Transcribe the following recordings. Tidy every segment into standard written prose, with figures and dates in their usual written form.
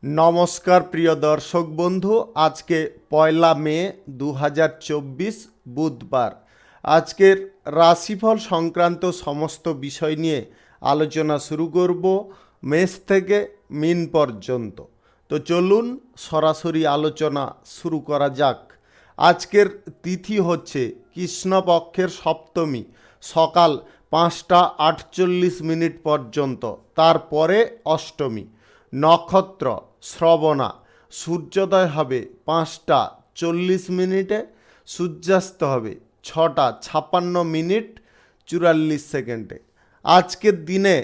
নমস্কার প্রিয় দর্শক বন্ধু, আজকে 1 মে 2024 বুধবার। আজকের রাশিফল সংক্রান্ত সমস্ত বিষয় নিয়ে আলোচনা শুরু করব, মেষ থেকে মিন পর্যন্ত। তো চলুন সরাসরি আলোচনা শুরু করা যাক। আজকের তিথি হচ্ছে কৃষ্ণপক্ষের সপ্তমী, সকাল 5টা 48 মিনিট পর্যন্ত, তারপরে অষ্টমী। নক্ষত্র শ্রবণা, সূর্যোদয় হবে 5টা 40 মিনিটে, সূর্যাস্ত হবে 6টা 56 মিনিট 44 সেকেন্ডে। আজকের দিনে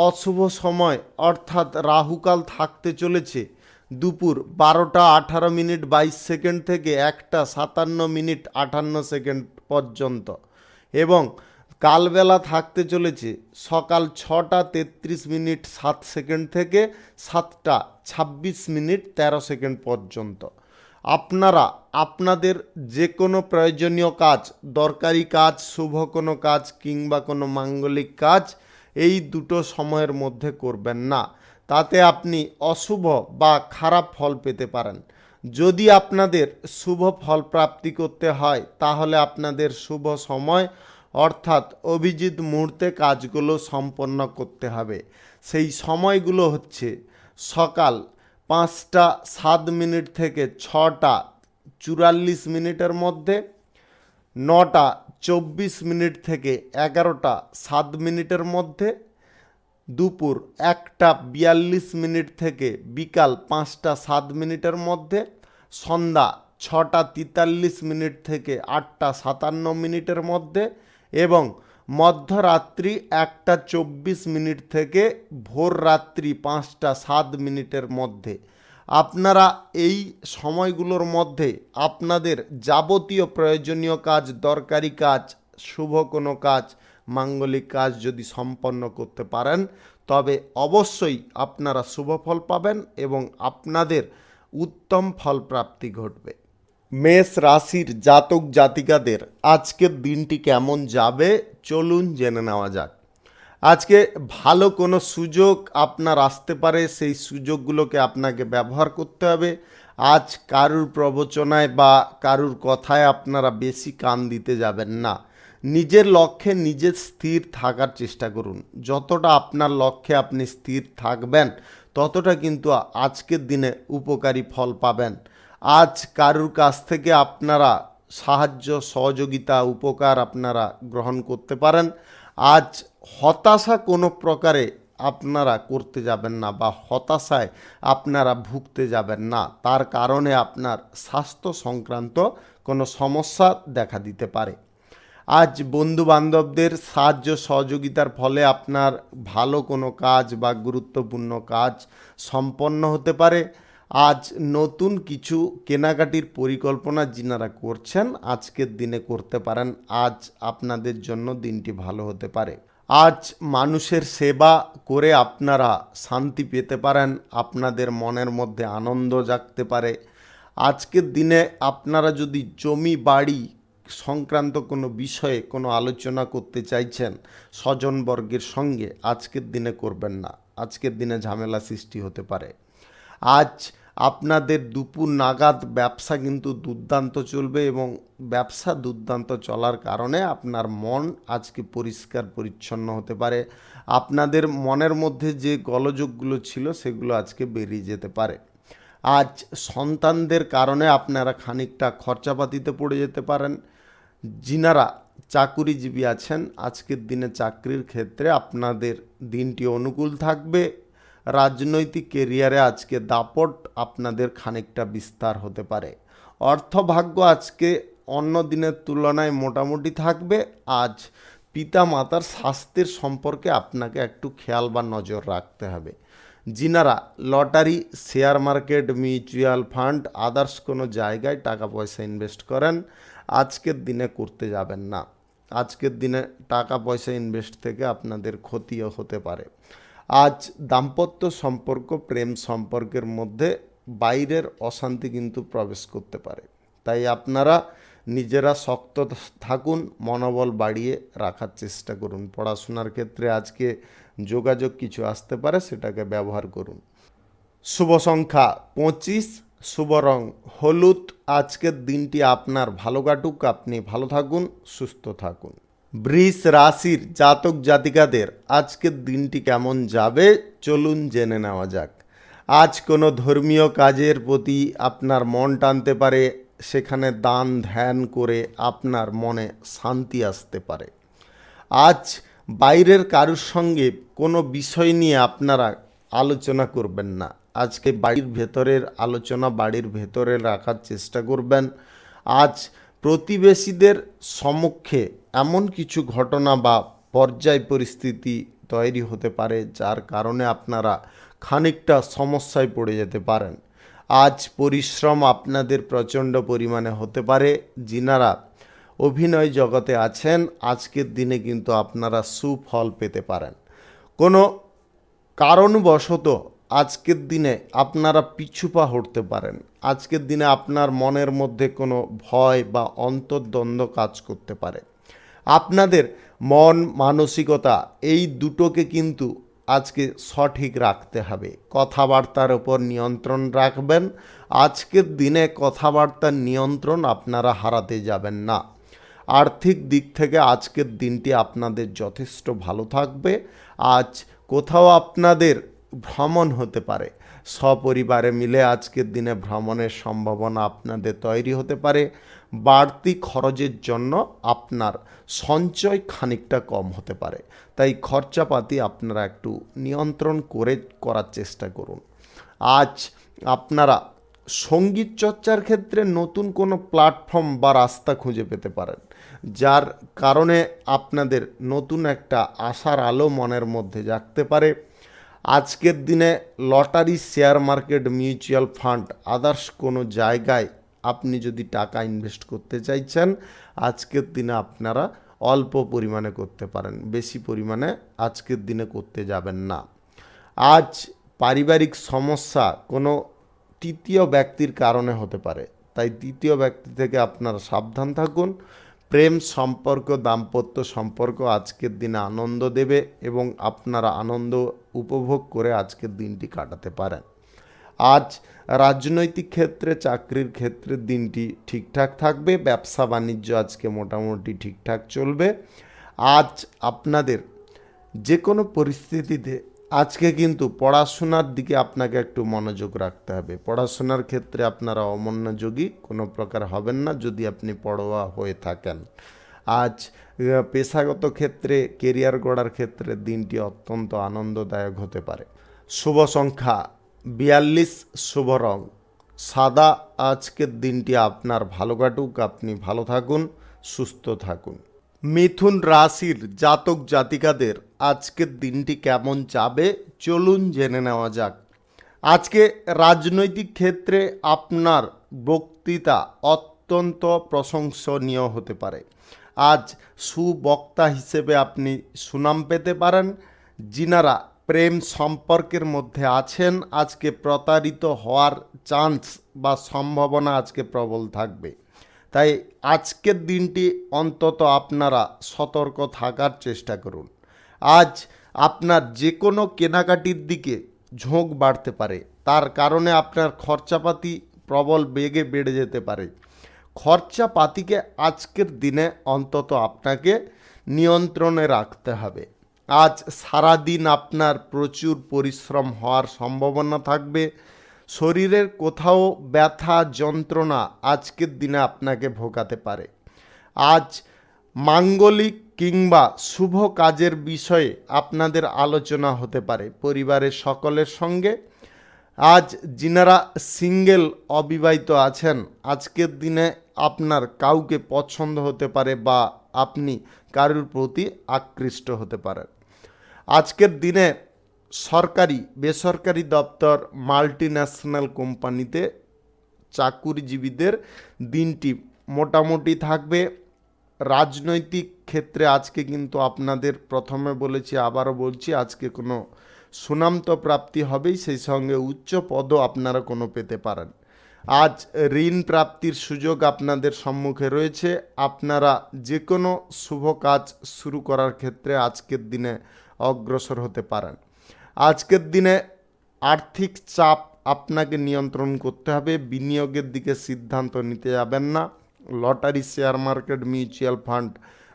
অশুভ সময় অর্থাৎ রাহুকাল থাকতে চলেছে দুপুর 12টা 18 মিনিট 22 সেকেন্ড থেকে 1টা 57 মিনিট 58 সেকেন্ড পর্যন্ত, এবং কালবেলা থাকতে চলেছে সকাল 6টা 33 মিনিট 7 সেকেন্ড থেকে 7টা 26 মিনিট 13 সেকেন্ড পর্যন্ত। আপনারা আপনাদের যে কোনো প্রয়োজনীয় কাজ, দরকারি কাজ, শুভ কোনো কাজ কিংবা কোনো মাঙ্গলিক কাজ এই দুটো সময়ের মধ্যে করবেন না, তাতে আপনি অশুভ বা খারাপ ফল পেতে পারেন। যদি আপনাদের শুভ ফল প্রাপ্তি করতে হয় তাহলে আপনাদের শুভ সময় অর্থাৎ অভিজিৎ মুহূর্তে কাজগুলো সম্পন্ন করতে হবে। সেই সময়গুলো হচ্ছে সকাল 5টা 7 মিনিট থেকে 6টা 44 মিনিটের মধ্যে, 9টা 24 মিনিট থেকে 11টা 7 মিনিটের মধ্যে, দুপুর 1টা 42 মিনিট থেকে বিকাল 5টা 7 মিনিটের মধ্যে, সন্ধ্যা 6টা 43 মিনিট থেকে 8টা 57 মিনিটের মধ্যে, এবং মধ্যরাত্রি 1টা 24 মিনিট থেকে ভোর রাত্রি 5টা 7 মিনিটের মধ্যে। আপনারা এই সময়গুলোর মধ্যে আপনাদের যাবতীয় প্রয়োজনীয় কাজ, দরকারি কাজ, শুভ কোনো কাজ, মাঙ্গলিক কাজ যদি সম্পন্ন করতে পারেন তবে অবশ্যই আপনারা শুভ ফল পাবেন এবং আপনাদের উত্তম ফল প্রাপ্তি ঘটবে। মেষ রাশির জাতক জাতিকাদের আজকের দিনটি কেমন যাবে চলুন জেনে নেওয়া যাক। আজকে ভালো কোনো সুযোগ আপনার আসতে পারে, সেই সুযোগগুলোকে আপনাকে ব্যবহার করতে হবে। আজ কারুর প্রবচনায় বা কারুর কথায় আপনারা বেশি কান দিতে যাবেন না। নিজের লক্ষ্যে নিজে স্থির থাকার চেষ্টা করুন। যতটা আপনার লক্ষ্যে আপনি স্থির থাকবেন ততটা কিন্তু আজকের দিনে উপকারী ফল পাবেন। আজ কারুর কাছ থেকে আপনারা সাহায্য, সহযোগিতা, উপকার আপনারা গ্রহণ করতে পারেন। আজ হতাশা কোনো প্রকারে আপনারা করতে যাবেন না বা হতাশায় আপনারা ভুগতে যাবেন না, তার কারণে আপনার স্বাস্থ্য সংক্রান্ত কোনো সমস্যা দেখা দিতে পারে। আজ বন্ধু বান্ধবদের সাহায্য সহযোগিতার ফলে আপনার ভালো কোনো কাজ বা গুরুত্বপূর্ণ কাজ সম্পন্ন হতে পারে। আজ নতুন কিছু কেনাকাটির পরিকল্পনা যিনারা করছেন আজকের দিনে করতে পারেন। আজ আপনাদের জন্য দিনটি ভালো হতে পারে। আজ মানুষের সেবা করে আপনারা শান্তি পেতে পারেন, আপনাদের মনের মধ্যে আনন্দ জাগতে পারে। আজকের দিনে আপনারা যদি জমি বাড়ি সংক্রান্ত কোনো বিষয়ে কোনো আলোচনা করতে চাইছেন স্বজনবর্গের সঙ্গে, আজকের দিনে করবেন না। আজকের দিনে ঝামেলা সৃষ্টি হতে পারে। আজ আপনাদের দুপুর নাগাদ ব্যবসা কিন্তু দুর্দান্ত চলবে এবং ব্যবসা দুর্দান্ত চলার কারণে আপনার মন আজকে পরিষ্কার পরিচ্ছন্ন হতে পারে। আপনাদের মনের মধ্যে যে গোলযোগগুলো ছিল সেগুলো আজকে বেরিয়ে যেতে পারে। আজ সন্তানদের কারণে আপনারা খানিকটা খরচাপাতিতে পড়ে যেতে পারেন। যিনারা চাকুরিজীবী আছেন আজকের দিনে চাকরির ক্ষেত্রে আপনাদের দিনটি অনুকূল থাকবে। রাজনৈতিক কেরিয়ারে আজকে দাপট আপনাদের খানিকটা বিস্তার হতে পারে। অর্থভাগ্য আজকে অন্য দিনের তুলনায় মোটামুটি থাকবে। আজ পিতা মাতার স্বাস্থ্যের সম্পর্কে আপনাকে একটু খেয়াল বা নজর রাখতে হবে। যিনারা lottery, share market, mutual fund, others কোনো জায়গায় টাকা পয়সা ইনভেস্ট করেন আজকের দিনে করতে যাবেন না। আজকের দিনে টাকা পয়সা ইনভেস্ট থেকে আপনাদের ক্ষতিও হতে পারে। আজ দাম্পত্য সম্পর্ক, প্রেম সম্পর্কের মধ্যে বাইরের অশান্তি কিন্তু প্রবেশ করতে পারে। তাই আপনারা নিজেরা শক্ত থাকুন, মনোবল বাড়িয়ে রাখার চেষ্টা করুন। পড়াশোনার ক্ষেত্রে আজকে যোগাযোগ কিছু আসতে পারে, সেটাকে ব্যবহার করুন। শুভ সংখ্যা 25, শুভ রং হলুদ। আজকের দিনটি আপনার ভালো কাটুক, আপনি ভালো থাকুন, সুস্থ থাকুন। বৃষ রাশির জাতক জাতিকাদের আজকের দিনটি কেমন যাবে চলুন জেনে নেওয়া যাক। আজ কোনো ধর্মীয় কাজের প্রতি আপনার মন টানতে পারে, সেখানে দান ধ্যান করে আপনার মনে শান্তি আসতে পারে। আজ বাইরের কারুর সঙ্গে কোনো বিষয় নিয়ে আপনারা আলোচনা করবেন না। আজকে বাড়ির ভেতরের আলোচনা বাড়ির ভেতরে রাখার চেষ্টা করবেন। আজ প্রতিবেশীদের সম্মুখে এমন কিছু ঘটনা বা পর্যায় পরিস্থিতি তৈরি হতে পারে যার কারণে আপনারা খানিকটা সমস্যায় পড়ে যেতে পারেন। আজ পরিশ্রম আপনাদের প্রচণ্ড পরিমাণে হতে পারে। যিনারা অভিনয় জগতে আছেন আজকের দিনে কিন্তু আপনারা সুফল পেতে পারেন। কোনো কারণবশত আজকের দিনে আপনারা পিছুপা হটতে পারেন। আজকের দিনে আপনার মনের মধ্যে কোনো ভয় বা অন্তর্দ্বন্দ্ব কাজ করতে পারে। আপনাদের মন মানসিকতা এই দুটোকে কিন্তু আজকে সঠিক রাখতে হবে। কথাবার্তার ওপর নিয়ন্ত্রণ রাখবেন। আজকের দিনে কথাবার্তার নিয়ন্ত্রণ আপনারা হারাতে যাবেন না। আর্থিক দিক থেকে আজকের দিনটি আপনাদের যথেষ্ট ভালো থাকবে। আজ কোথাও আপনাদের ভ্রমণ হতে পারে। সপরিবারে মিলে আজকের দিনে ভ্রমণের সম্ভাবনা আপনাদের তৈরি হতে পারে। বাড়তি খরচের জন্য আপনার সঞ্চয় খানিকটা কম হতে পারে, তাই খরচাপাতি আপনারা একটু নিয়ন্ত্রণ করে করার চেষ্টা করুন। আজ আপনারা সঙ্গীত চর্চার ক্ষেত্রে নতুন কোনো প্ল্যাটফর্ম বা রাস্তা খুঁজে পেতে পারেন, যার কারণে আপনাদের নতুন একটা আশার আলো মনের মধ্যে জাগতে পারে। আজকের দিনে lottery, share market, mutual fund, others কোনো জায়গায় আপনি যদি টাকা ইনভেস্ট করতে চাইছেন আজকের দিনে আপনারা অল্প পরিমাণে করতে পারেন, বেশি পরিমাণে আজকের দিনে করতে যাবেন না। আজ পারিবারিক সমস্যা কোনো তৃতীয় ব্যক্তির কারণে হতে পারে, তাই তৃতীয় ব্যক্তি থেকে আপনারা সাবধান থাকুন। প্রেম সম্পর্ক, দাম্পত্য সম্পর্ক আজকের দিনে আনন্দ দেবে এবং আপনারা আনন্দ উপভোগ করে আজকের দিনটি কাটাতে পারেন। আজ রাজনৈতিক ক্ষেত্রে, চাকরির ক্ষেত্রে দিনটি ঠিকঠাক থাকবে। ব্যবসা বাণিজ্য আজকে মোটামুটি ঠিকঠাক চলবে। আজ আপনাদের যে কোনো পরিস্থিতিতে আজকে কিন্তু পড়াশোনার দিকে আপনাকে একটু মনোযোগ রাখতে হবে। পড়াশোনার ক্ষেত্রে আপনারা অমনোযোগী কোনো প্রকার হবেন না যদি আপনি পড়ুয়া হয়ে থাকেন। আজ পেশাগত ক্ষেত্রে, কেরিয়ার গড়ার ক্ষেত্রে দিনটি অত্যন্ত আনন্দদায়ক হতে পারে। শুভ সংখ্যা 42, শুভ রং সাদা। আজকের দিনটি আপনার ভালো কাটুক, আপনি ভালো থাকুন, সুস্থ থাকুন। মিথুন রাশির জাতক জাতিকাদের আজকের দিনটি কেমন যাবে চলুন জেনে নেওয়া যাক। আজকে রাজনৈতিক ক্ষেত্রে আপনার বক্তৃতা অত্যন্ত প্রশংসনীয় হতে পারে। আজ সুবক্তা হিসেবে আপনি সুনাম পেতে পারেন। যিনারা প্রেম সম্পর্কের মধ্যে আছেন আজকে প্রতারিত হওয়ার চান্স বা সম্ভাবনা আজকে প্রবল থাকবে, তাই আজকের দিনটি অন্তত আপনারা সতর্ক থাকার চেষ্টা করুন। আজ আপনার যে কোনো কেনাকাটির দিকে ঝোঁক বাড়তে পারে, তার কারণে আপনার খরচাপাতি প্রবল বেগে বেড়ে যেতে পারে। খরচাপাতিকে আজকের দিনে অন্তত আপনাকে নিয়ন্ত্রণে রাখতে হবে। আজ সারাদিন আপনার প্রচুর পরিশ্রম হওয়ার সম্ভাবনা থাকবে। শরীরের কোথাও ব্যথা যন্ত্রণা আজকের দিনে আপনাকে ভোগাতে পারে। আজ মাঙ্গলিক কিংবা শুভ কাজের বিষয়ে আপনাদের আলোচনা হতে পারে পরিবারের সকলের সঙ্গে। আজ যিনারা সিঙ্গেল অবিবাহিত আছেন আজকের দিনে আপনার কাউকে পছন্দ হতে পারে বা আপনি কারুর প্রতি আকৃষ্ট হতে পারেন। আজকের দিনে সরকারি বেসরকারি দপ্তর, মাল্টিন্যাশনাল কোম্পানিতে চাকুরিজীবীদের দিনটি মোটামুটি থাকবে। রাজনৈতিক ক্ষেত্রে আজকে কিন্তু আপনাদের প্রথমে বলেছি আবারও বলছি আজকে কোনো সুনাম তো প্রাপ্তি হবেই, সেই সঙ্গে উচ্চ পদও আপনারা কোনো পেতে পারেন। আজ ঋণ প্রাপ্তির সুযোগ আপনাদের সম্মুখে রয়েছে। আপনারা যে কোনো শুভ কাজ শুরু করার ক্ষেত্রে আজকের দিনে অগ্রসর হতে পারেন। আজকের দিনে আর্থিক চাপ আপনাকে নিয়ন্ত্রণ করতে হবে। বিনিয়োগের দিকে সিদ্ধান্ত নিতে যাবেন না। Lottery, share market, mutual fund,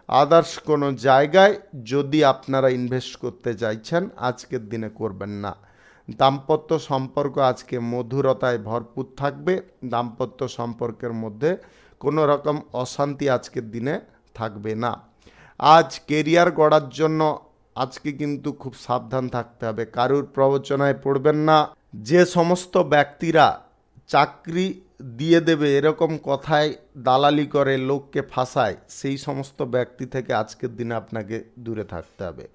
others কোনো জায়গায় যদি আপনারা ইনভেস্ট করতে চাইছেন আজকের দিনে করবেন না। দাম্পত্য সম্পর্ক আজকে মধুরতায় ভরপুর থাকবে। দাম্পত্য সম্পর্কের মধ্যে কোনো রকম অশান্তি আজকের দিনে থাকবে না। আজ কেরিয়ার গড়ার জন্য আজকে কিন্তু খুব সাবধান থাকতে হবে। কারুর প্রবচনায় পড়বেন না। যে সমস্ত ব্যক্তিরা চাকরি দিয়ে দেবে এরকম কথায় দালালি করে লোককে ফাঁসায়, সেই সমস্ত ব্যক্তি থেকে আজকের দিনে আপনাকে দূরে থাকতে হবে,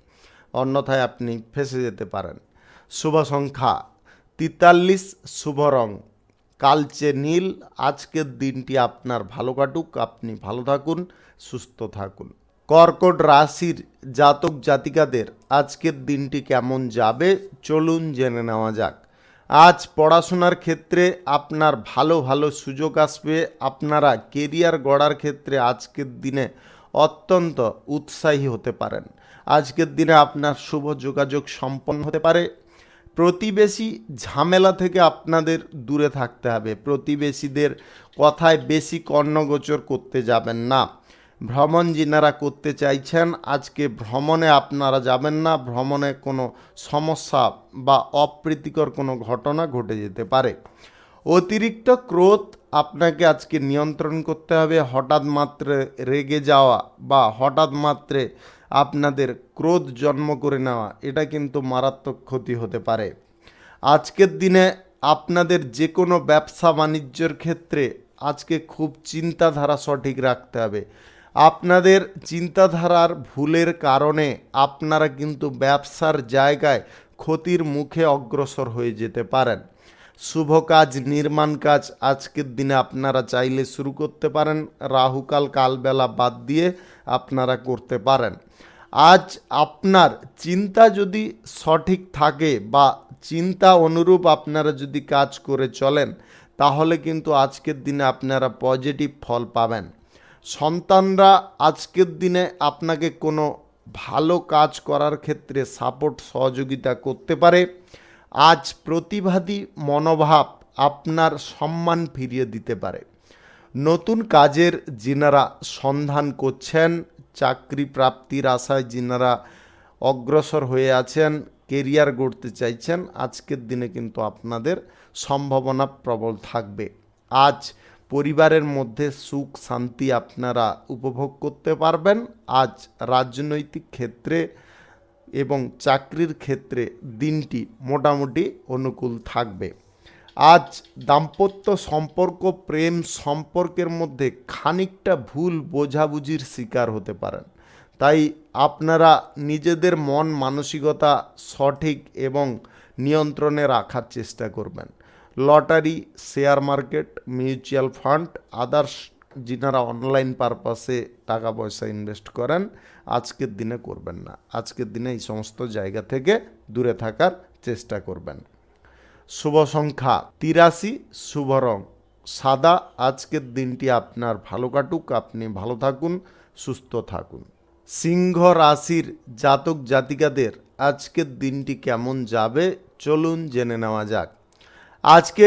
অন্যথায় আপনি ফেঁসে যেতে পারেন। শুভ সংখ্যা 43, শুভ রং কালচে নীল। আজকের দিনটি আপনার ভালো কাটুক, আপনি ভালো থাকুন, সুস্থ থাকুন। কর্কট রাশির জাতক জাতিকাদের আজকের দিনটি কেমন যাবে চলুন জেনে নেওয়া যাক। আজ পড়াশোনার ক্ষেত্রে আপনার ভালো ভালো সুযোগ আসবে। আপনারা কেরিয়ার গড়ার ক্ষেত্রে আজকের দিনে অত্যন্ত উৎসাহী হতে পারেন। আজকের দিনে আপনার শুভ যোগাযোগ সম্পন্ন হতে পারে। প্রতিবেশী ঝামেলা থেকে আপনাদের দূরে থাকতে হবে। প্রতিবেশীদের কথায় বেশি কর্ণগোচর করতে যাবেন না। ভ্রমণ যিনারা করতে চাইছেন আজকে ভ্রমণে আপনারা যাবেন না। ভ্রমণে কোনো সমস্যা বা অপ্রীতিকর কোনো ঘটনা ঘটে যেতে পারে। অতিরিক্ত ক্রোধ আপনাকে আজকে নিয়ন্ত্রণ করতে হবে। হঠাৎ মাত্রে রেগে যাওয়া বা হঠাৎ মাত্রে আপনাদের ক্রোধ জন্ম করে নেওয়া, এটা কিন্তু মারাত্মক ক্ষতি হতে পারে। আজকের দিনে আপনাদের যে কোনো ব্যবসা বাণিজ্যের ক্ষেত্রে আজকে খুব চিন্তাধারা সঠিক রাখতে হবে। আপনাদের চিন্তাধারার ভুলের কারণে আপনারা কিন্তু ব্যবসার জায়গায় ক্ষতির মুখে অগ্রসর হয়ে যেতে পারেন। শুভ কাজ, নির্মাণ কাজ আজকের দিনে আপনারা চাইলে শুরু করতে পারেন। রাহুকাল কালবেলা বাদ দিয়ে আপনারা করতে পারেন। আজ আপনার চিন্তা যদি সঠিক থাকে বা চিন্তা অনুরূপ আপনারা যদি কাজ করে চলেন, তাহলে কিন্তু আজকের দিনে আপনারা পজিটিভ ফল পাবেন। সন্তানরা আজকের দিনে আপনাকে কোনো ভালো কাজ করার ক্ষেত্রে সাপোর্ট সহযোগিতা করতে পারে। আজ প্রতিবাদী মনোভাব আপনার সম্মান ফিরিয়ে দিতে পারে। নতুন কাজের যিনারা সন্ধান করছেন, চাকরি প্রাপ্তির আশায় যিনারা অগ্রসর হয়ে আছেন, কেরিয়ার গড়তে চাইছেন, আজকের দিনে কিন্তু আপনাদের সম্ভাবনা প্রবল থাকবে। আজ পরিবারের মধ্যে সুখ শান্তি আপনারা উপভোগ করতে পারবেন। আজ রাজনৈতিক ক্ষেত্রে এবং চাকরির ক্ষেত্রে দিনটি মোটামুটি অনুকূল থাকবে। আজ দাম্পত্য সম্পর্ক, প্রেম সম্পর্কের মধ্যে খানিকটা ভুল বোঝাবুঝির শিকার হতে পারেন। তাই আপনারা নিজেদের মন মানসিকতা সঠিক এবং নিয়ন্ত্রণে রাখার চেষ্টা করবেন। Lottery, share market, mutual fund, others যিনারা অনলাইন পারপাসে টাকা পয়সা ইনভেস্ট করেন আজকের দিনে করবেন না। আজকের দিনে এই সমস্ত জায়গা থেকে দূরে থাকার চেষ্টা করবেন। শুভ সংখ্যা 83, শুভ রং সাদা। আজকের দিনটি আপনার ভালো কাটুক, আপনি ভালো থাকুন, সুস্থ থাকুন। সিংহ রাশির জাতক জাতিকাদের আজকের দিনটি কেমন যাবে চলুন জেনে নেওয়া যাক। আজকে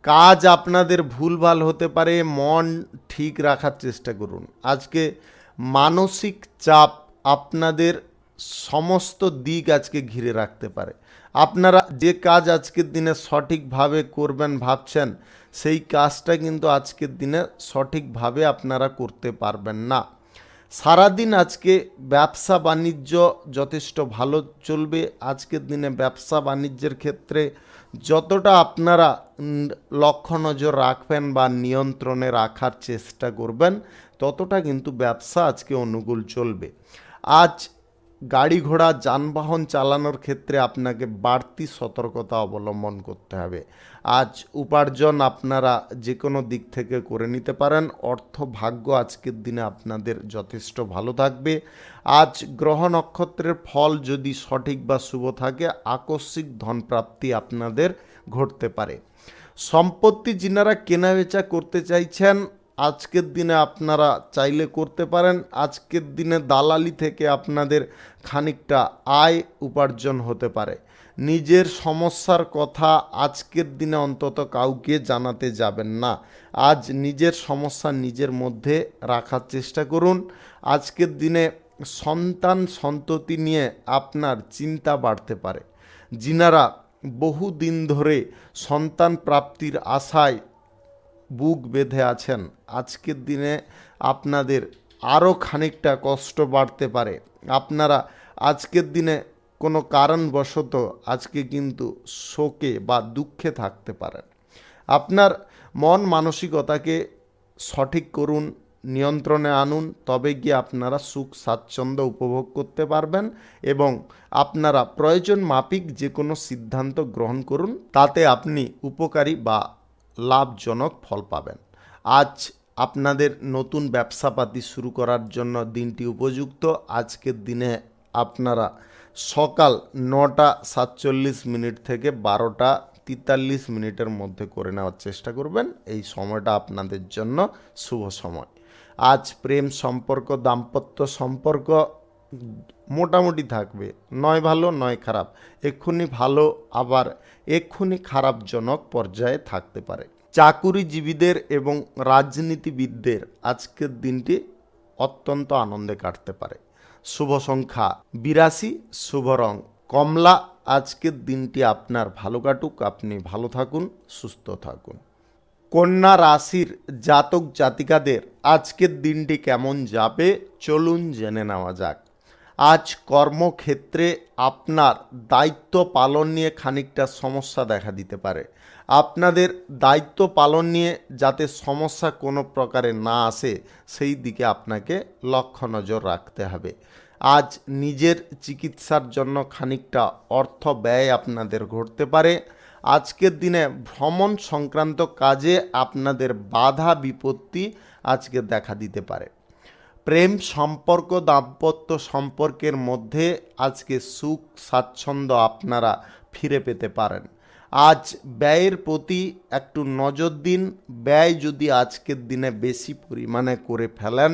কাজ আপনাদের ভুলভাল হতে পারে, মন ঠিক রাখার চেষ্টা করুন। আজকে মানসিক চাপ আপনাদের সমস্ত দিক আজকে ঘিরে রাখতে পারে। আপনারা যে কাজ আজকের দিনে সঠিকভাবে করবেন ভাবছেন, সেই কাজটা কিন্তু আজকের দিনে সঠিকভাবে আপনারা করতে পারবেন না। সারাদিন আজকে ব্যবসা বাণিজ্য যথেষ্ট ভালো চলবে। আজকের দিনে ব্যবসা বাণিজ্যের ক্ষেত্রে যতটা আপনারা লক্ষ্য নজর রাখবেন বা নিয়ন্ত্রণে রাখার চেষ্টা করবেন, ততটা কিন্তু ব্যবসা আজকে অনুকূল চলবে। আজ গাড়ি ঘোড়া যানবাহন চালানোর ক্ষেত্রে আপনাকে বাড়তি সতর্কতা অবলম্বন করতে হবে। আজ উপার্জন আপনারা যে কোনো দিক থেকে করে নিতে পারেন। অর্থ ভাগ্য আজকের দিনে আপনাদের যথেষ্ট ভালো থাকবে। আজ গ্রহ নক্ষত্রের ফল যদি সঠিক বা শুভ থাকে, আকস্মিক ধনপ্রাপ্তি আপনাদের ঘটতে পারে। সম্পত্তি যিনারা কেনাবেচা করতে চাইছেন আজকের দিনে আপনারা চাইলে করতে পারেন। আজকের দিনে দালালি থেকে আপনাদের খানিকটা আয় উপার্জন হতে পারে। নিজের সমস্যার কথা আজকের দিনে অন্তত কাউকে জানাতে যাবেন না। আজ নিজের সমস্যা নিজের মধ্যে রাখার চেষ্টা করুন। আজকের দিনে সন্তান সন্ততি নিয়ে আপনার চিন্তা বাড়তে পারে। যিনারা বহু দিন ধরে সন্তান প্রাপ্তির আশায় বুক বেঁধে আছেন, আজকের দিনে আপনাদের আরও খানিকটা কষ্ট বাড়তে পারে। আপনারা আজকের দিনে কোনো কারণবশত আজকে কিন্তু শোকে বা দুঃখে থাকতে পারেন। আপনার মন মানসিকতাকে সঠিক করুন, নিয়ন্ত্রণে আনুন, তবে গিয়ে আপনারা সুখ স্বাচ্ছন্দ্য উপভোগ করতে পারবেন এবং আপনারা প্রয়োজন মাফিক যে কোনো সিদ্ধান্ত গ্রহণ করুন, তাতে আপনি উপকারী বা লাভজনক ফল পাবেন। আজ আপনাদের নতুন ব্যবসাপাতি শুরু করার জন্য দিনটি উপযুক্ত। আজকের দিনে আপনারা সকাল 9:47 থেকে 12:43 মধ্যে করে নেওয়ার চেষ্টা করবেন। এই সময়টা আপনাদের জন্য শুভ সময়। আজ প্রেম সম্পর্ক, দাম্পত্য সম্পর্ক মোটামুটি থাকবে, নয় ভালো নয় খারাপ, এক্ষুনি ভালো আবার এক্ষুনি খারাপজনক পর্যায়ে থাকতে পারে। চাকুরিজীবীদের এবং রাজনীতিবিদদের আজকের দিনটি অত্যন্ত আনন্দে কাটতে পারে। শুভ সংখ্যা 82, শুভ রং কমলা। আজকের দিনটি আপনার ভালো কাটুক, আপনি ভালো থাকুন, সুস্থ থাকুন। কন্যা রাশির জাতক জাতিকাদের আজকের দিনটি কেমন যাবে চলুন জেনে নেওয়া যাক। আজ কর্মক্ষেত্রে আপনার দায়িত্ব পালন নিয়ে খানিকটা সমস্যা দেখা দিতে পারে। আপনাদের দায়িত্ব পালন নিয়ে যাতে সমস্যা কোনো প্রকারে না আসে সেই দিকে আপনাকে লক্ষ্য নজর রাখতে হবে। আজ নিজের চিকিৎসার জন্য খানিকটা অর্থ ব্যয় আপনাদের ঘটতে পারে। আজকের দিনে ভ্রমণ সংক্রান্ত কাজে আপনাদের বাধা বিপত্তি আজকে দেখা দিতে পারে। প্রেম সম্পর্ক, দাম্পত্য সম্পর্কের মধ্যে আজকে সুখ স্বাচ্ছন্দ্য আপনারা ফিরে পেতে পারেন। আজ ব্যয়ের প্রতি একটু নজর দিন। ব্যয় যদি আজকের দিনে বেশি পরিমাণে করে ফেলেন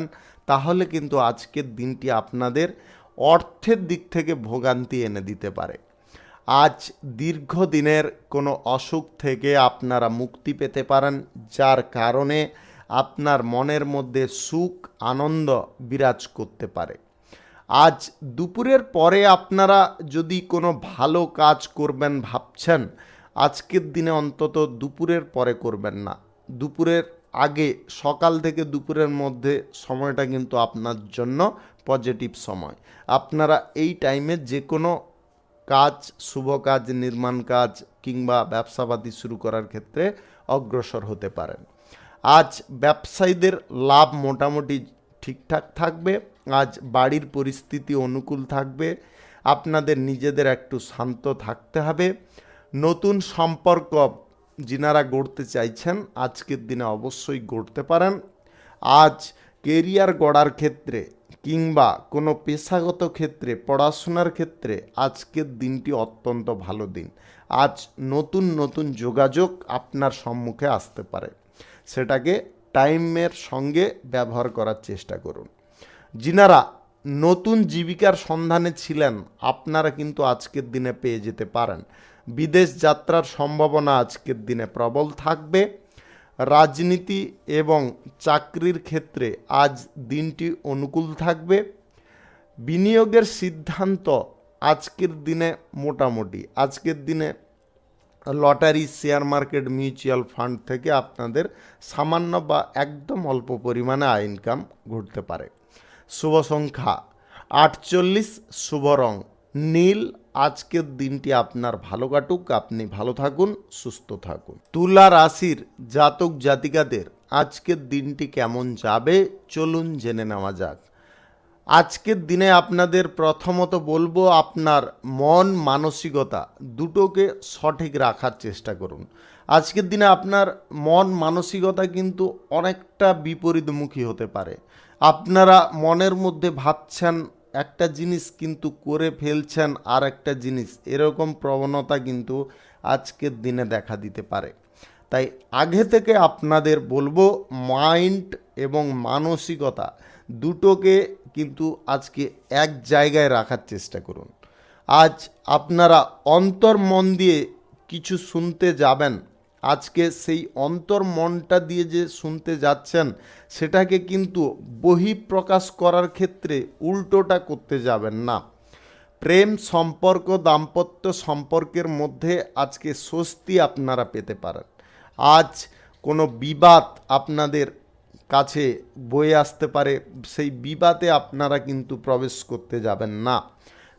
তাহলে কিন্তু আজকের দিনটি আপনাদের অর্থের দিক থেকে ভোগান্তি এনে দিতে পারে। আজ দীর্ঘদিনের কোনো অসুখ থেকে আপনারা মুক্তি পেতে পারেন, যার কারণে আপনার মনের মধ্যে সুখ আনন্দ বিরাজ করতে পারে। আজ দুপুরের পরে আপনারা যদি কোনো ভালো কাজ করবেন ভাবছেন, আজকের দিনে অন্তত দুপুরের পরে করবেন না। দুপুরের আগে, সকাল থেকে দুপুরের মধ্যে সময়টা কিন্তু আপনার জন্য পজিটিভ সময়। আপনারা এই টাইমে যে কোনো কাজ, শুভ কাজ, নির্মাণ কাজ কিংবা ব্যবসাপাতি শুরু করার ক্ষেত্রে অগ্রসর হতে পারেন। আজ ব্যবসায়ীদের লাভ মোটামুটি ঠিকঠাক থাকবে। আজ বাড়ির পরিস্থিতি অনুকূল থাকবে। আপনাদের নিজেদের একটু শান্ত থাকতে হবে। নতুন সম্পর্ক যিনারা গড়তে চাইছেন আজকের দিনে অবশ্যই গড়তে পারেন। আজ কেরিয়ার গড়ার ক্ষেত্রে কিংবা কোনো পেশাগত ক্ষেত্রে, পড়াশোনার ক্ষেত্রে আজকের দিনটি অত্যন্ত ভালো দিন। আজ নতুন নতুন যোগাযোগ আপনার সম্মুখে আসতে পারে, সেটাকে টাইমের সঙ্গে ব্যবহার করার চেষ্টা করুন। যিনারা নতুন জীবিকার সন্ধানে ছিলেন আপনারা কিন্তু আজকের দিনে পেয়ে যেতে পারেন। বিদেশ যাত্রার সম্ভাবনা আজকের দিনে প্রবল থাকবে। রাজনীতি এবং চাকরির ক্ষেত্রে আজ দিনটি অনুকূল থাকবে। বিনিয়োগের সিদ্ধান্ত আজকের দিনে মোটামুটি, আজকের দিনে lottery, share market, mutual fund থেকে আপনাদের সামান্য বা একদম অল্প পরিমাণে আয় ইনকাম ঘটতে পারে। শুভ সংখ্যা 48, শুভ রং নীল। আজকের দিনটি আপনার ভালো কাটুক, আপনি ভালো থাকুন, সুস্থ থাকুন। তুলা রাশির জাতক জাতিকাদের আজকের দিনটি কেমন যাবে চলুন জেনে নেওয়া যাক। আজকের দিনে আপনাদের প্রথমত বলবো, আপনার মন মানসিকতা দুটোকে সঠিক রাখার চেষ্টা করুন। আজকের দিনে আপনার মন মানসিকতা কিন্তু অনেকটা বিপরীতমুখী হতে পারে। আপনারা মনের মধ্যে ভাবছেন একটা জিনিস কিন্তু করে ফেলছেন আর একটা জিনিস, এরকম প্রবণতা কিন্তু আজকের দিনে দেখা দিতে পারে। তাই আগে থেকে আপনাদের বলবো মাইন্ড এবং মানসিকতা দুটোকে কিন্তু আজকে এক জায়গায় রাখার চেষ্টা করুন। আজ আপনারা অন্তর মন দিয়ে কিছু শুনতে যাবেন। আজকে সেই অন্তর মনটা দিয়ে যে শুনতে যাচ্ছেন সেটাকে কিন্তু বহিঃপ্রকাশ করার ক্ষেত্রে উল্টোটা করতে যাবেন না। প্রেম সম্পর্ক, দাম্পত্য সম্পর্কের মধ্যে আজকে স্বস্তি আপনারা পেতে পারেন। আজ কোনো বিবাদ আপনাদের কাছে বয়ে আসতে পারে, সেই বিবাদে আপনারা কিন্তু প্রবেশ করতে যাবেন না।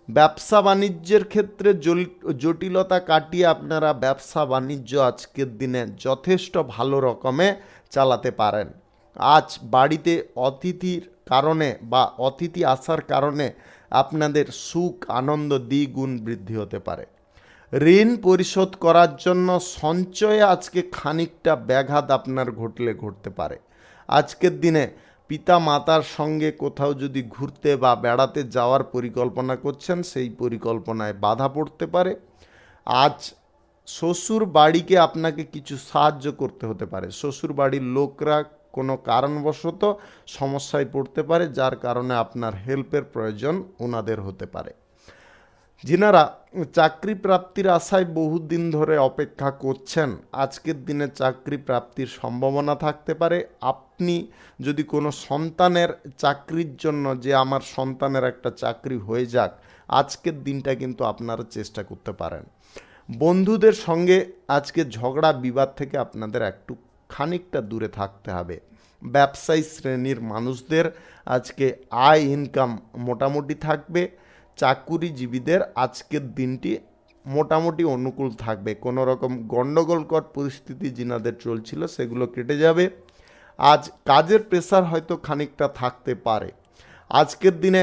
ব্যবসা বাণিজ্যের ক্ষেত্রে জটিলতা কাটিয়ে আপনারা ব্যবসা বাণিজ্য আজকের দিনে যথেষ্ট ভালো রকমে চালাতে পারেন। আজ বাড়িতে অতিথির কারণে বা অতিথি আসার কারণে আপনাদের সুখ আনন্দ দ্বিগুণ বৃদ্ধি হতে পারে। ঋণ পরিশোধ করার জন্য সঞ্চয়ে আজকে খানিকটা ব্যাঘাত আপনার ঘটতে পারে। আজকের দিনে পিতা মাতার সঙ্গে কোথাও যদি ঘুরতে বা বেড়াতে যাওয়ার পরিকল্পনা করছেন, সেই পরিকল্পনায় বাধা পড়তে পারে। আজ শ্বশুর বাড়িকে আপনাকে কিছু সাহায্য করতে হতে পারে। শ্বশুর বাড়ির লোকরা কোনো কারণবশত সমস্যায় পড়তে পারে, যার কারণে আপনার হেল্পের প্রয়োজন ওনাদের হতে পারে। যিনারা চাকরি প্রাপ্তির আশায় বহুদিন ধরে অপেক্ষা করছেন, আজকের দিনে চাকরি প্রাপ্তির সম্ভাবনা থাকতে পারে। আপনি যদি কোনো সন্তানের চাকরির জন্য, যে আমার সন্তানের একটা চাকরি হয়ে যাক, আজকের দিনটা কিন্তু আপনারা চেষ্টা করতে পারেন। বন্ধুদের সঙ্গে আজকে ঝগড়া বিবাদ থেকে আপনাদের একটু খানিকটা দূরে থাকতে হবে। ব্যবসায়ী শ্রেণীর মানুষদের আজকে আয় ইনকাম মোটামুটি থাকবে। চাকুরিজীবীদের আজকের দিনটি মোটামুটি অনুকূল থাকবে। কোনো রকম গণ্ডগোলকর পরিস্থিতি যিনাদের চলছিল সেগুলো কেটে যাবে। আজ কাজের প্রেসার হয়তো খানিকটা থাকতে পারে। আজকের দিনে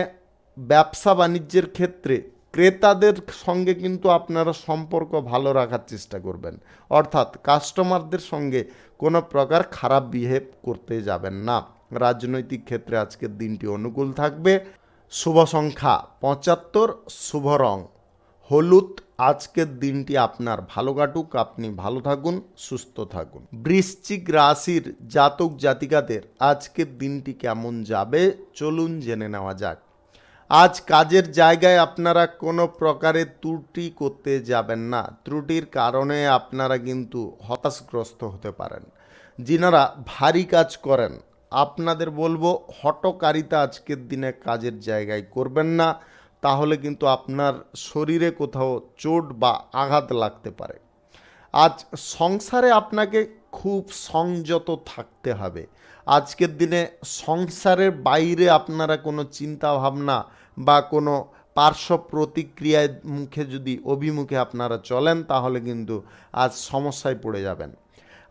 ব্যবসা বাণিজ্যের ক্ষেত্রে ক্রেতাদের সঙ্গে কিন্তু আপনারা সম্পর্ক ভালো রাখার চেষ্টা করবেন, অর্থাৎ কাস্টমারদের সঙ্গে কোনো প্রকার খারাপ বিহেভ করতে যাবেন না। রাজনৈতিক ক্ষেত্রে আজকের দিনটি অনুকূল থাকবে। শুভ সংখ্যা 75, শুভ রং হলুদ। আজকের দিনটি আপনার ভালো কাটুক, আপনি ভালো থাকুন, সুস্থ থাকুন। বৃশ্চিক রাশির জাতক জাতিকাদের আজকের দিনটি কেমন যাবে চলুন জেনে নেওয়া যাক। আজ কাজের জায়গায় আপনারা কোনো প্রকারের ত্রুটি করতে যাবেন না। ত্রুটির কারণে আপনারা কিন্তু হতাশগ্রস্ত হতে পারেন। যিনারা ভারী কাজ করেন, আপনাদের বলবো হঠকারিতা আজকের দিনে কাজের জায়গায় করবেন না, তাহলে কিন্তু আপনার শরীরে কোথাও চোট বা আঘাত লাগতে পারে। আজ সংসারে আপনাকে খুব সংযত থাকতে হবে। আজকের দিনে সংসারের বাইরে আপনারা কোনো চিন্তা ভাবনা বা কোনো পার্শ্ব প্রতিক্রিয়ার মুখে যদি অভিমুখে আপনারা চলেন, তাহলে কিন্তু আজ সমস্যায় পড়ে যাবেন।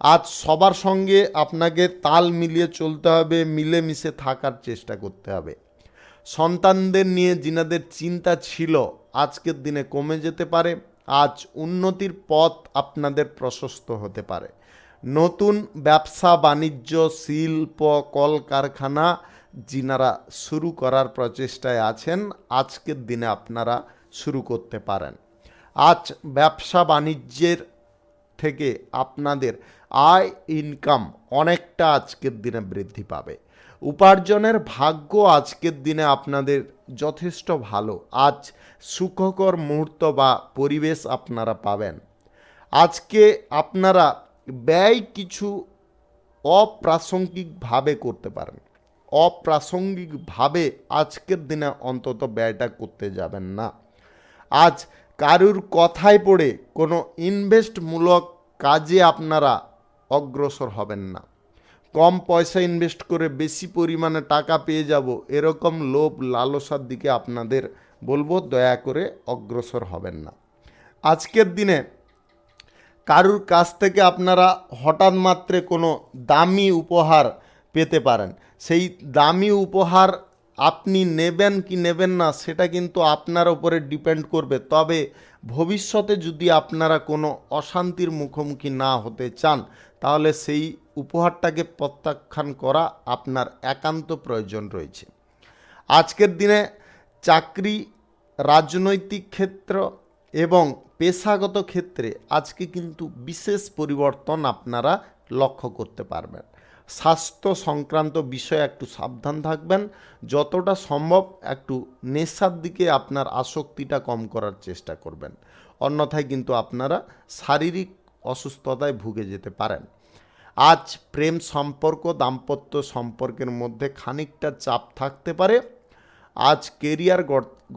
আজ সবার সঙ্গে আপনাকে তাল মিলিয়ে চলতে হবে, মিলেমিশে থাকার চেষ্টা করতে হবে। সন্তানদের নিয়ে যিনাদের চিন্তা ছিল, আজকের দিনে কমে যেতে পারে। আজ উন্নতির পথ আপনাদের প্রশস্ত হতে পারে। নতুন ব্যবসা বাণিজ্য, শিল্প, কলকারখানা যিনারা শুরু করার প্রচেষ্টায় আছেন, আজকের দিনে আপনারা শুরু করতে পারেন। আজ ব্যবসা বাণিজ্যের থেকে আপনাদের আয় ইনকাম অনেকটা আজকের দিনে বৃদ্ধি পাবে। উপার্জনের ভাগ্য আজকের দিনে আপনাদের যথেষ্ট ভালো। আজ সুখকর মুহূর্ত বা পরিবেশ আপনারা পাবেন। আজকে আপনারা ব্যয় কিছু অপ্রাসঙ্গিকভাবে করতে পারেন। অপ্রাসঙ্গিকভাবে আজকের দিনে অন্তত ব্যয়টা করতে যাবেন না। আজ কারুর কথায় পড়ে কোনো ইনভেস্টমূলক কাজে আপনারা অগ্রসর হবেন না। কম পয়সা ইনভেস্ট করে বেশি পরিমাণে টাকা পেয়ে যাব, এরকম লোভ লালসার দিকে আপনাদের বলবো দয়া করে অগ্রসর হবেন না। আজকের দিনে কারুর কাছ থেকে আপনারা হঠাৎ মাত্রে কোনো দামি উপহার পেতে পারেন। সেই দামি উপহার আপনি নেবেন কি নেবেন না সেটা কিন্তু আপনার উপরে ডিপেন্ড করবে। তবে ভবিষ্যতে যদি আপনারা কোনো অশান্তির মুখোমুখি না হতে চান, তাহলে সেই উপহারটাকে প্রত্যাখ্যান করা আপনার একান্ত প্রয়োজন রয়েছে। আজকের দিনে চাকরি, রাজনৈতিক ক্ষেত্র এবং পেশাগত ক্ষেত্রে আজকে কিন্তু বিশেষ পরিবর্তন আপনারা লক্ষ্য করতে পারবেন। স্বাস্থ্য সংক্রান্ত বিষয়ে একটু সাবধান থাকবেন। যতটা সম্ভব একটু নেশার দিকে আপনার আসক্তিটা কম করার চেষ্টা করবেন, অন্যথায় কিন্তু আপনারা শারীরিক অসুস্থতায় ভুগে যেতে পারেন। আজ প্রেম সম্পর্ক দাম্পত্য সম্পর্কের মধ্যে খানিকটা চাপ থাকতে পারে। আজ কেরিয়ার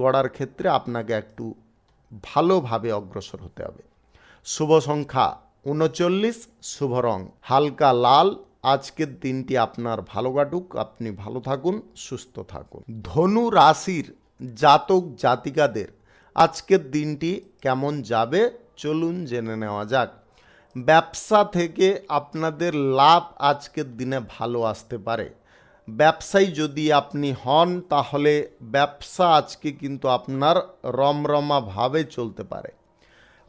গড়ার ক্ষেত্রে আপনাকে একটু ভালোভাবে অগ্রসর হতে হবে। শুভ সংখ্যা 39, শুভ রং হালকা লাল। আজকের দিনটি আপনার ভালো কাটুক, আপনি ভালো থাকুন, সুস্থ থাকুন। ধনু রাশির জাতক জাতিকাদের আজকের দিনটি কেমন যাবে চলুন জেনে নেওয়া যাক। ব্যবসা থেকে আপনাদের লাভ আজকের দিনে ভালো আসতে পারে। ব্যবসায়ী যদি আপনি হন তাহলে ব্যবসা আজকে কিন্তু আপনার রমরমাভাবে চলতে পারে।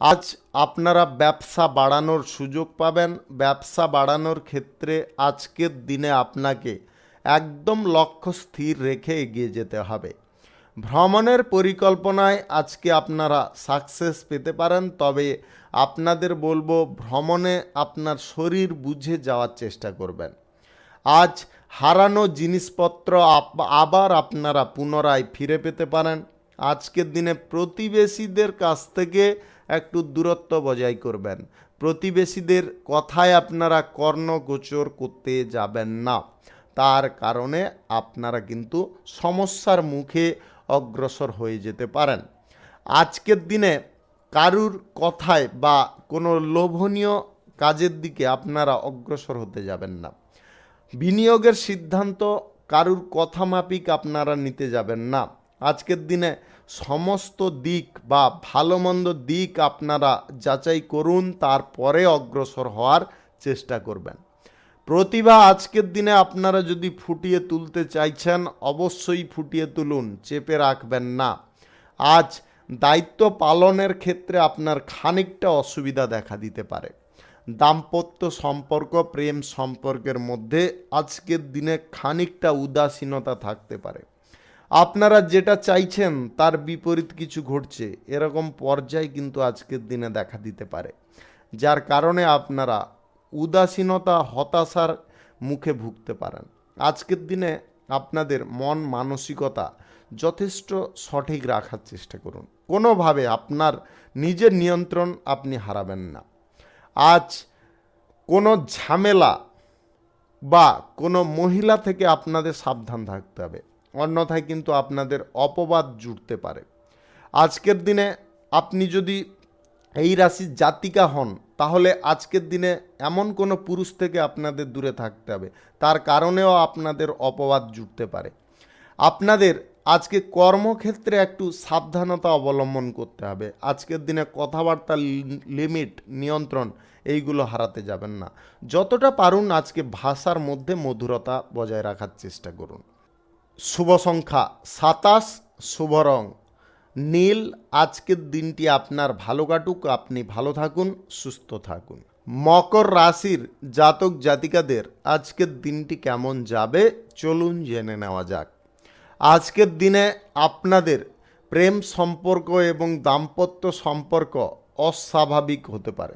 আজ আপনারা ব্যবসা বাড়ানোর সুযোগ পাবেন। ব্যবসা বাড়ানোর ক্ষেত্রে আজকের দিনে আপনাকে একদম লক্ষ্য স্থির রেখে এগিয়ে যেতে হবে। ভ্রমণের পরিকল্পনায় আজকে আপনারা সাকসেস পেতে পারেন, তবে আপনাদের বলবো ভ্রমণে আপনার শরীর বুঝে যাওয়ার চেষ্টা করবেন। আজ হারানো জিনিসপত্র আবার আপনারা পুনরায় ফিরে পেতে পারেন। আজকের দিনে প্রতিবেশীদের কাছ থেকে একটু দূরত্ব বজায় করবেন। প্রতিবেশীদের কথায় আপনারা কর্ণগোচর করতে যাবেন না, তার কারণে আপনারা কিন্তু সমস্যার মুখে অগ্রসর হয়ে যেতে পারেন। আজকের দিনে কারুর কথায় বা কোনো লোভনীয় কাজের দিকে আপনারা অগ্রসর হতে যাবেন না। বিনিয়োগের সিদ্ধান্ত কারুর কথা মাফিক আপনারা নিতে যাবেন না। আজকের দিনে সমস্ত দিক বা ভালো মন্দ দিক আপনারা যাচাই করুন, তারপরে অগ্রসর হওয়ার চেষ্টা করবেন। প্রতিভা আজকের দিনে আপনারা যদি ফুটিয়ে তুলতে চাইছেন অবশ্যই ফুটিয়ে তুলুন, চেপে রাখবেন না। আজ দায়িত্ব পালনের ক্ষেত্রে আপনার খানিকটা অসুবিধা দেখা দিতে পারে। দাম্পত্য সম্পর্ক প্রেম সম্পর্কের মধ্যে আজকের দিনে খানিকটা উদাসীনতা থাকতে পারে। আপনারা যেটা চাইছেন তার বিপরীত কিছু ঘটছে, এরকম পর্যায় কিন্তু আজকের দিনে দেখা দিতে পারে, যার কারণে আপনারা উদাসীনতা হতাশার মুখে ভুগতে পারেন। আজকের দিনে আপনাদের মন মানসিকতা যথেষ্ট সঠিক রাখার চেষ্টা করুন। কোনোভাবে আপনার নিজের নিয়ন্ত্রণ আপনি হারাবেন না। আজ কোনো ঝামেলা বা কোনো মহিলা থেকে আপনাদের সাবধান থাকতে হবে, অন্যথায় কিন্তু আপনাদের অপবাদ জুটতে পারে। আজকের দিনে আপনি যদি এই রাশির জাতিকা হন তাহলে আজকের দিনে এমন কোনো পুরুষ থেকে আপনাদের দূরে থাকতে হবে, তার কারণেও আপনাদের অপবাদ জুটতে পারে। আপনাদের আজকে কর্মক্ষেত্রে একটু সাবধানতা অবলম্বন করতে হবে। আজকের দিনে কথাবার্তার লিমিট নিয়ন্ত্রণ এইগুলো হারাতে যাবেন না। যতটা পারুন আজকে ভাষার মধ্যে মধুরতা বজায় রাখার চেষ্টা করুন। শুভ সংখ্যা 27, শুভ রং নীল। আজকের দিনটি আপনার ভালো কাটুক, আপনি ভালো থাকুন, সুস্থ থাকুন। মকর রাশির জাতক জাতিকাদের আজকের দিনটি কেমন যাবে চলুন জেনে নেওয়া যাক। আজকের দিনে আপনাদের প্রেম সম্পর্ক এবং দাম্পত্য সম্পর্ক অস্বাভাবিক হতে পারে।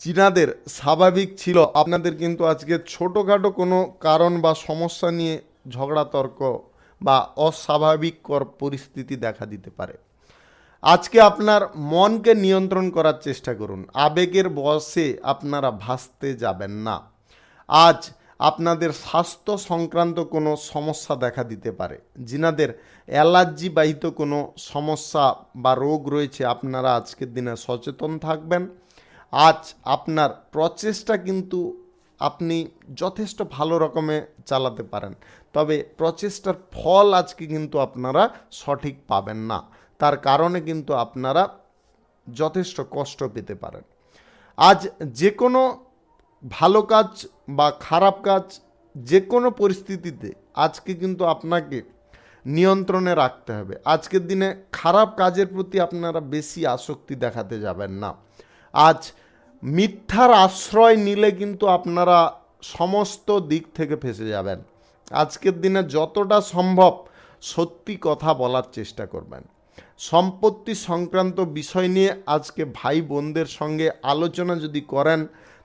যিনাদের স্বাভাবিক ছিল আপনাদের কিন্তু আজকে ছোটোখাটো কোনো কারণ বা সমস্যা নিয়ে ঝগড়া তর্ক বা অস্বাভাবিককর পরিস্থিতি দেখা দিতে পারে। আজকে আপনার মনকে নিয়ন্ত্রণ করার চেষ্টা করুন, আবেগের বশে আপনারা ভাসতে যাবেন না। আজ আপনাদের স্বাস্থ্য সংক্রান্ত কোনো সমস্যা দেখা দিতে পারে। যিনাদের অ্যালার্জি বাহিত কোনো সমস্যা বা রোগ রয়েছে আপনারা আজকের দিনে সচেতন থাকবেন। আজ আপনার প্রচেষ্টা কিন্তু আপনি যথেষ্ট ভালো রকমে চালাতে পারেন, তবে প্রচেষ্টার ফল আজকে কিন্তু আপনারা সঠিক পাবেন না, তার কারণে কিন্তু আপনারা যথেষ্ট কষ্ট পেতে পারেন। আজ যে কোনো ভালো কাজ বা খারাপ কাজ যে কোনো পরিস্থিতিতে আজকে কিন্তু আপনাকে নিয়ন্ত্রণে রাখতে হবে। আজকের দিনে খারাপ কাজের প্রতি আপনারা বেশি আসক্তি দেখাতে যাবেন না। আজ মিথ্যার আশ্রয় নিলে কিন্তু আপনারা সমস্ত দিক থেকে ফেঁসে যাবেন। আজকের দিনে যতটা সম্ভব সত্যি কথা বলার চেষ্টা করবেন। সম্পত্তি সংক্রান্ত বিষয় নিয়ে আজকে ভাই বোনদের সঙ্গে আলোচনা যদি করেন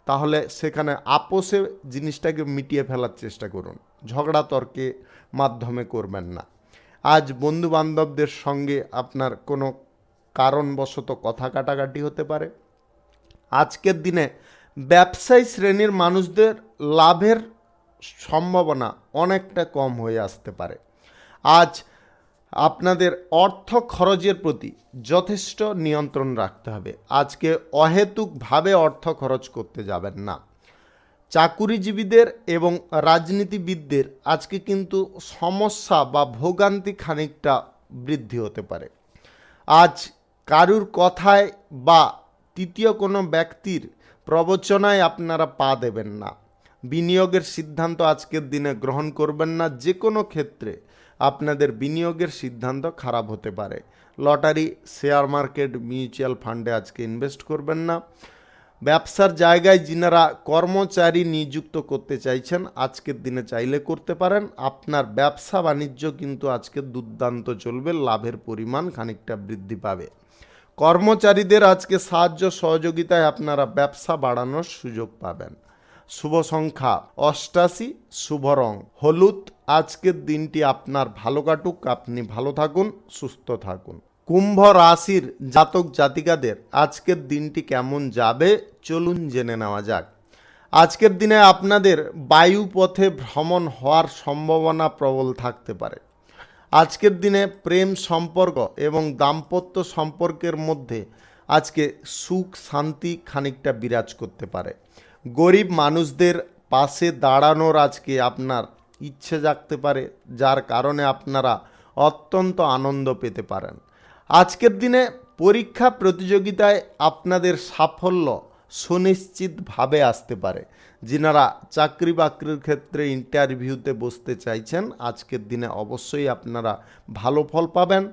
তাহলে সেখানে আপোষে জিনিসটাকে মিটিয়ে ফেলার চেষ্টা করুন, ঝগড়া তর্কে মাধ্যমে করবেন না। আজ বন্ধু বান্ধবদের সঙ্গে আপনার কোনো কারণবশত কথা কাটাকাটি হতে পারে। আজকের দিনে ব্যবসায়ী শ্রেণীর মানুষদের লাভের সম্ভাবনা অনেকটা কম হয়ে আসতে পারে। আজ আপনাদের অর্থ খরচের প্রতি যথেষ্ট নিয়ন্ত্রণ রাখতে হবে। আজকে অহেতুকভাবে অর্থ খরচ করতে যাবেন না। চাকুরিজীবীদের এবং রাজনীতিবিদদের আজকে কিন্তু সমস্যা বা ভোগান্তি খানিকটা বৃদ্ধি হতে পারে। আজ কারুর কথায় বা তৃতীয় কোনো ব্যক্তির প্রবচনায় আপনারা পা দেবেন না। বিনিয়োগের সিদ্ধান্ত আজকের দিনে গ্রহণ করবেন না। যে কোনো ক্ষেত্রে আপনাদের বিনিয়োগের সিদ্ধান্ত খারাপ হতে পারে। লটারি, শেয়ার মার্কেট, মিউচুয়াল ফান্ডে আজকে ইনভেস্ট করবেন না। ব্যবসার জায়গায় যিনারা কর্মচারী নিযুক্ত করতে চাইছেন আজকের দিনে চাইলে করতে পারেন। আপনার ব্যবসা বাণিজ্য কিন্তু আজকে দুর্দান্ত চলবে, লাভের পরিমাণ খানিকটা বৃদ্ধি পাবে। কর্মচারীদের আজকে সাহায্য সহযোগিতায় আপনারা ব্যবসা বাড়ানোর সুযোগ পাবেন। শুভ সংখ্যা 88, শুভ রং হলুদ। আজকের দিনটি আপনার ভালো কাটুক, আপনি ভালো থাকুন, সুস্থ থাকুন। কুম্ভ রাশির জাতক জাতিকাদের আজকের দিনটি কেমন যাবে চলুন জেনে নেওয়া যাক। আজকের দিনে আপনাদের বায়ুপথে ভ্রমণ হওয়ার সম্ভাবনা প্রবল থাকতে পারে। আজকের দিনে প্রেম সম্পর্ক এবং দাম্পত্য সম্পর্কের মধ্যে আজকে সুখ শান্তি খানিকটা বিরাজ করতে পারে। গরিব মানুষদের পাশে দাঁড়ানোর আজকে আপনার ইচ্ছে জাগতে পারে, যার কারণে আপনারা অত্যন্ত আনন্দ পেতে পারেন। আজকের দিনে পরীক্ষা প্রতিযোগিতায় আপনাদের সাফল্য সুনিশ্চিতভাবে আসতে পারে। যিনারা চাকরি বাকরির ক্ষেত্রে ইন্টারভিউতে বসতে চাইছেন আজকের দিনে অবশ্যই আপনারা ভালো ফল পাবেন।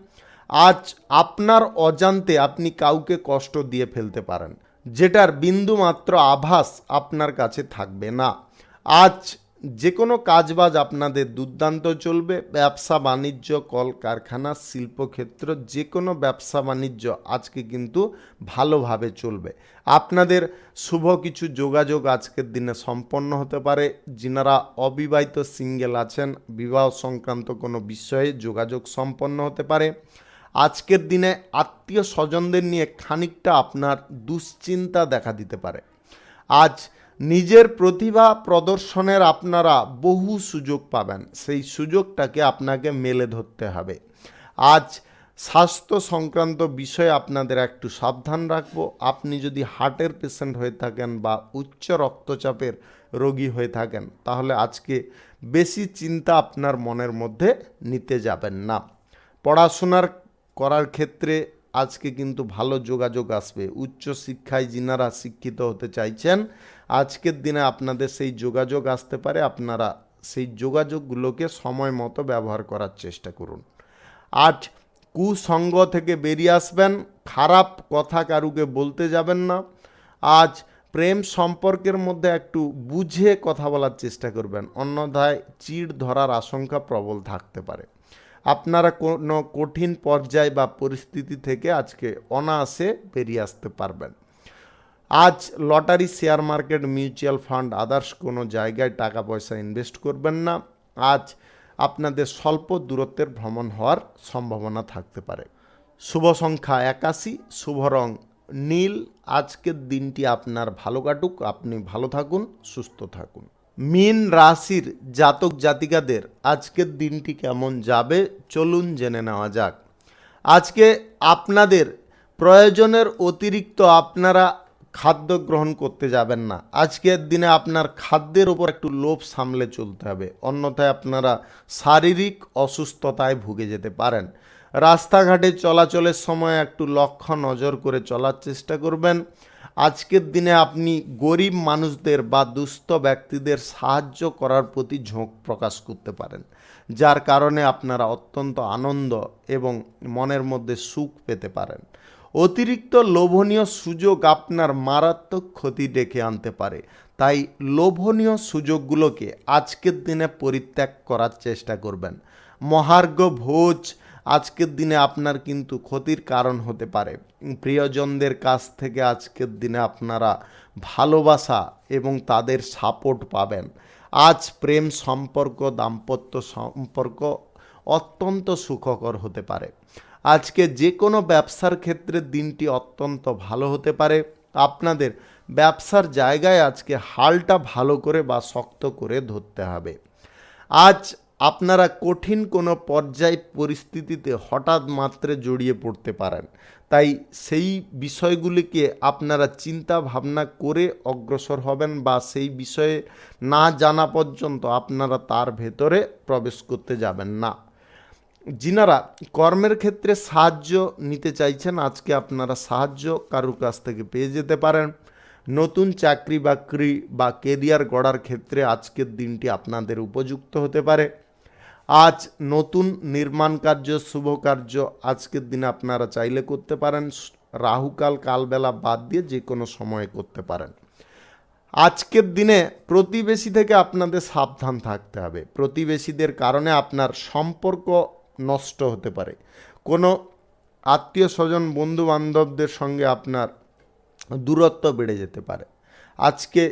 আজ আপনার অজান্তে আপনি কাউকে কষ্ট দিয়ে ফেলতে পারেন, যেটার বিন্দুমাত্র আভাস আপনার কাছে থাকবে না। আজ যে কোনো কাজবাজ আপনাদের দুর্দান্ত চলবে। ব্যবসা বাণিজ্য, কলকারখানা, শিল্পক্ষেত্র, যে কোনো ব্যবসা বাণিজ্য আজকে কিন্তু ভালোভাবে চলবে। আপনাদের শুভ কিছু যোগাযোগ আজকের দিনে সম্পন্ন হতে পারে। যিনারা অবিবাহিত সিঙ্গেল আছেন, বিবাহ সংক্রান্ত কোনো বিষয়ে যোগাযোগ সম্পন্ন হতে পারে। আজকের দিনে আত্মীয় স্বজনদের নিয়ে খানিকটা আপনার দুশ্চিন্তা দেখা দিতে পারে। আজ নিজের প্রতিভা প্রদর্শনের আপনারা বহু সুযোগ পাবেন, সেই সুযোগটাকে আপনাকে মেলে ধরতে হবে। আজ স্বাস্থ্য সংক্রান্ত বিষয়ে আপনাদের একটু সাবধান রাখবো। আপনি যদি হার্টের পেশেন্ট হয়ে থাকেন বা উচ্চ রক্তচাপের রোগী হয়ে থাকেন তাহলে আজকে বেশি চিন্তা আপনার মনের মধ্যে নিতে যাবেন না। পড়াশোনার করার ক্ষেত্রে আজকে কিন্তু ভালো যোগাযোগ আসবে। উচ্চ শিক্ষায় যিনারা শিক্ষিত হতে চাইছেন আজকের দিনে আপনাদের সেই যোগাযোগ আসতে পারে। আপনারা সেই যোগাযোগগুলোকে সময় মতো ব্যবহার করার চেষ্টা করুন। আজ কুসঙ্গ থেকে বেরিয়ে আসবেন, খারাপ কথা কারুকে বলতে যাবেন না। আজ প্রেম সম্পর্কের মধ্যে একটু বুঝে কথা বলার চেষ্টা করবেন, অন্যথায় চিড় ধরার আশঙ্কা প্রবল থাকতে পারে। আপনারা কোনো কঠিন পর্যায় বা পরিস্থিতি থেকে আজকে অনায়াসে বেরিয়ে আসতে পারবেন। আজ lottery, share market, mutual fund, others কোনো জায়গায় টাকা পয়সা ইনভেস্ট করবেন না। আজ আপনাদের স্বল্প দূরত্বের ভ্রমণ হওয়ার সম্ভাবনা থাকতে পারে। শুভ সংখ্যা 81, শুভ রং নীল। আজকের দিনটি আপনার ভালো কাটুক, আপনি ভালো থাকুন, সুস্থ থাকুন। মীন রাশির জাতক জাতিকাদের আজকের দিনটি কেমন যাবে চলুন জেনে নেওয়া যাক। আজকে আপনাদের প্রয়োজনের অতিরিক্ত আপনারা খাদ্য গ্রহণ করতে যাবেন না। আজকের দিনে আপনার খাদ্যের ওপর একটু লোভ সামলে চলতে হবে, অন্যথায় আপনারা শারীরিক অসুস্থতায় ভুগে যেতে পারেন। রাস্তাঘাটে চলাচলের সময় একটু লক্ষ্য নজর করে চলার চেষ্টা করবেন। আজকের দিনে আপনি গরিব মানুষদের বা দুস্থ ব্যক্তিদের সাহায্য করার প্রতি ঝোঁক প্রকাশ করতে পারেন, যার কারণে আপনারা অত্যন্ত আনন্দ এবং মনের মধ্যে সুখ পেতে পারেন। অতিরিক্ত লোভনীয় সুযোগ আপনার মারাত্মক ক্ষতি ডেকে আনতে পারে, তাই লোভনীয় সুযোগগুলোকে আজকের দিনে পরিত্যাগ করার চেষ্টা করবেন। মহার্ঘ ভোজ আজকের দিনে আপনার কিন্তু ক্ষতির কারণ হতে পারে। প্রিয়জনদের কাছ থেকে আজকের দিনে আপনারা ভালোবাসা এবং তাদের সাপোর্ট পাবেন। আজ প্রেম সম্পর্ক, দাম্পত্য সম্পর্ক অত্যন্ত সুখকর হতে পারে। আজকে যে কোনো ব্যবসার ক্ষেত্রে দিনটি অত্যন্ত ভালো হতে পারে। আপনাদের ব্যবসার জায়গায় আজকে হালটা ভালো করে বা শক্ত করে ধরতে হবে। আজ আপনারা কঠিন কোনো পর্যায় পরিস্থিতিতে হঠাৎ মাত্রে জড়িয়ে পড়তে পারেন, তাই সেই বিষয়গুলিকে আপনারা চিন্তা ভাবনা করে অগ্রসর হবেন বা সেই বিষয়ে না জানা পর্যন্ত আপনারা তার ভেতরে প্রবেশ করতে যাবেন না। যিনারা কর্মের ক্ষেত্রে সাহায্য নিতে চাইছেন, আজকে আপনারা সাহায্য কারুর কাছ থেকে পেয়ে যেতে পারেন। নতুন চাকরি বাকরি বা কেরিয়ার গড়ার ক্ষেত্রে আজকের দিনটি আপনাদের উপযুক্ত হতে পারে। আজ নতুন নির্মাণ কার্য, শুভ কার্য আজকের দিনে আপনারা চাইলে করতে পারেন। রাহুকাল কালবেলা বাদ দিয়ে যে কোনো সময়ে করতে পারেন। আজকের দিনে প্রতিবেশী থেকে আপনাদের সাবধান থাকতে হবে। প্রতিবেশীদের কারণে আপনার সম্পর্ক নষ্ট হতে পারে। কোনো আত্মীয় স্বজন, বন্ধু বান্ধবদের সঙ্গে আপনার দূরত্ব বেড়ে যেতে পারে। আজকে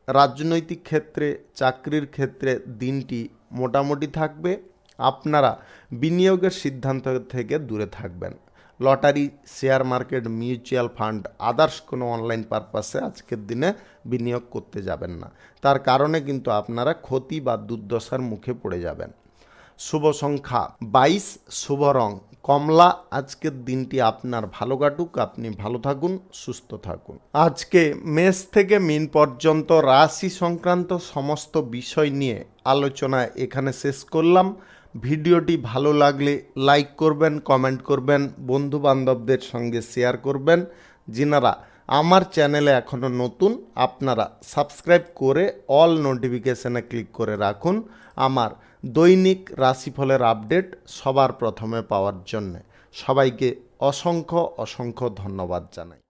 রাজনৈতিক ক্ষেত্রে, চাকরির ক্ষেত্রে দিনটি মোটামুটি থাকবে। আপনারা বিনিয়োগের সিদ্ধান্ত থেকে দূরে থাকবেন। Lottery, share market, mutual fund, others কোনো অনলাইন পারপাসে আজকের দিনে বিনিয়োগ করতে যাবেন না। তার কারণে কিন্তু আপনারা ক্ষতি বা দুর্দশার মুখে পড়ে যাবেন। শুভ সংখ্যা 22, শুভ রং কমলা। আজকের দিনটি আপনার ভালো কাটুক, আপনি ভালো থাকুন, সুস্থ থাকুন। আজকে মেষ থেকে মীন পর্যন্ত রাশি সংক্রান্ত সমস্ত বিষয় নিয়ে আলোচনা এখানে শেষ করলাম। ভিডিওটি ভালো লাগলে লাইক করবেন, কমেন্ট করবেন, বন্ধু বান্ধবদের সঙ্গে শেয়ার করবেন। যিনারা আমার চ্যানেলে এখনও নতুন, আপনারা সাবস্ক্রাইব করে অল নোটিফিকেশানে ক্লিক করে রাখুন আমার দৈনিক রাশিফলের আপডেট সবার প্রথমে পাওয়ার জন্যে। সবাইকে অসংখ্য অসংখ্য ধন্যবাদ জানাই।